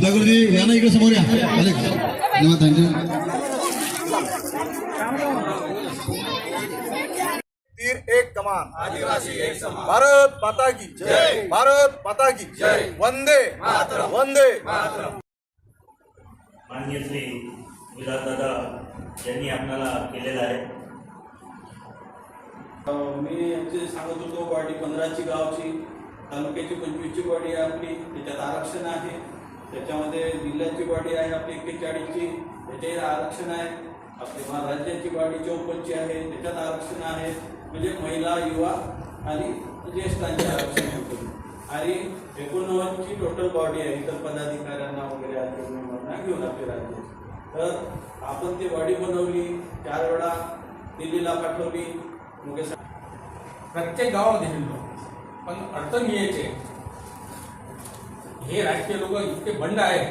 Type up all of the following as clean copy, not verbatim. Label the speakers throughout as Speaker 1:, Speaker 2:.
Speaker 1: गुरुजी या ना इकडे समोर या. धन्यवाद. थँक्यू.
Speaker 2: तीर एक कमान, आदिवासी एक समान. भारत माता की जय. भारत माता की जय. वंदे मातरम. वंदे मातरम.
Speaker 3: माननीय श्री विलासदादा यांनी आपल्याला केलेला आहे.
Speaker 4: मी यांचे सांगत होतो वाडी 15ची गावची, तालुक्याची 25ची वाडी आहे आपली, त्याच्यात आरक्षण आहे. त्याच्यामध्ये जिल्ह्याची वाडी आहे आपली 41ची, त्याच्याही आरक्षण आहे. आपली राज्याची वाडी 54ची आहे, त्याच्यात आरक्षण आहे. म्हणजे महिला, युवा आणि ज्येष्ठांचे आरक्षण होते. आणि 89ची टोटल बॉडी आहे इतर पदाधिकाऱ्यांना वगैरे मेंबरना घेऊन आपले राज्य. तर आपण ती वाडी बनवली, 4 वेळा दिल्लीला पाठवली.
Speaker 5: प्रत्येक गावामध्ये हिंडलो, पण अडचण यायचे हे राजकीय लोक इतके बंड आहेत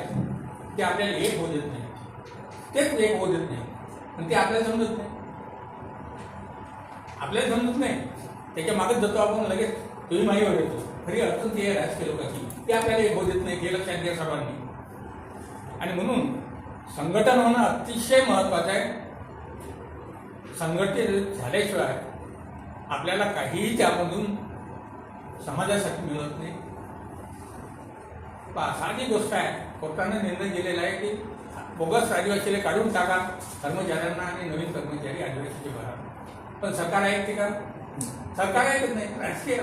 Speaker 5: ते आपल्याला एक होऊ देत नाही. तेच एक होऊ देत नाही आणि ते आपल्याला समजत नाही. आपल्याला समजत नाही, त्याच्या मागच जातो आपण लगेच तुम्ही माहीवर येतो. खरी अडचण ती आहे राजकीय लोकांची, ते आपल्याला एक होऊ देत नाही. हे लक्षात घ्या सर्वांनी. आणि म्हणून संघटन होणं अतिशय महत्वाचं आहे. संघटित झाल्याशिवाय आपल्याला काहीही त्यामधून समाजासाठी मिळत नाही. साधी गोष्ट आहे, कोर्टाने निर्णय दिलेला आहे की बोगस आदिवासीला काढून टाका कर्मचाऱ्यांना आणि नवीन कर्मचारी आदिवासीचे भरा. पण सरकार ऐकते का? सरकार ऐकत नाही. राजकीय,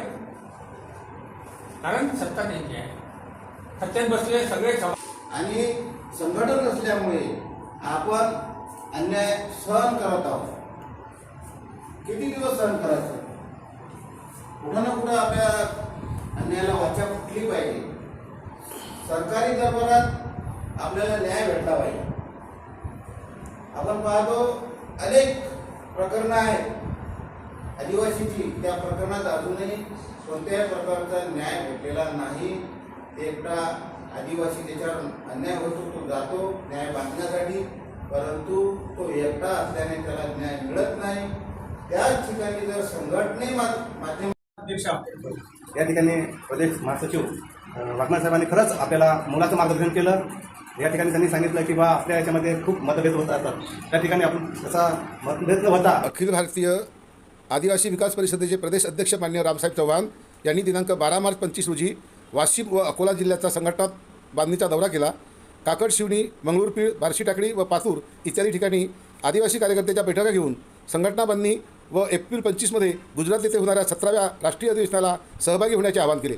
Speaker 5: कारण सत्ता त्यांची आहे. सत्तेत बसले सगळे
Speaker 6: आणि संघटन नसल्यामुळे आपण अन्याय सहन करत आहोत. किती दिवस सहन करायचं? कुठं ना कुठं आपल्या अन्यायाला वाचा फुटली पाहिजे. सरकारी दरबारात आपल्याला न्याय भेटला पाहिजे. आपण पाहतो अनेक प्रकरणं आहेत आदिवासीची, त्या प्रकरणात अजूनही कोणत्याही प्रकारचा न्याय भेटलेला नाही. एकटा आदिवासी त्याच्यावर अन्याय होतो, तो जातो न्याय बांधण्यासाठी, परंतु तो एकटा असल्याने त्याला न्याय मिळत नाही. त्याच ठिकाणी जर संघटने माध्यम
Speaker 7: या ठिकाणी प्रदेश महासचिव वाघमारे साहेबांनी खरंच आपल्याला मोलाचं मार्गदर्शन केलं. या ठिकाणी त्यांनी सांगितलं की बा आपल्या याच्यामध्ये खूप मतभेद होत असतात, त्या ठिकाणी आपण त्याचा मतभेद होता.
Speaker 8: अखिल भारतीय आदिवासी विकास परिषदेचे प्रदेश अध्यक्ष मान्य रामसाहेब चव्हाण यांनी दिनांक 12 मार्च 25 रोजी वाशिम व अकोला जिल्ह्याचा संघटना बांधणीचा दौरा केला. काकड, शिवणी, मंगळूरपीर, बार्शी टाकळी व पातूर इत्यादी ठिकाणी आदिवासी कार्यकर्त्याच्या बैठका घेऊन संघटना बांधणी व एप्रिल 25 मध्ये गुजरात येथे होणाऱ्या 17व्या राष्ट्रीय अधिवेशनाला सहभागी होण्याचे आवाहन केले.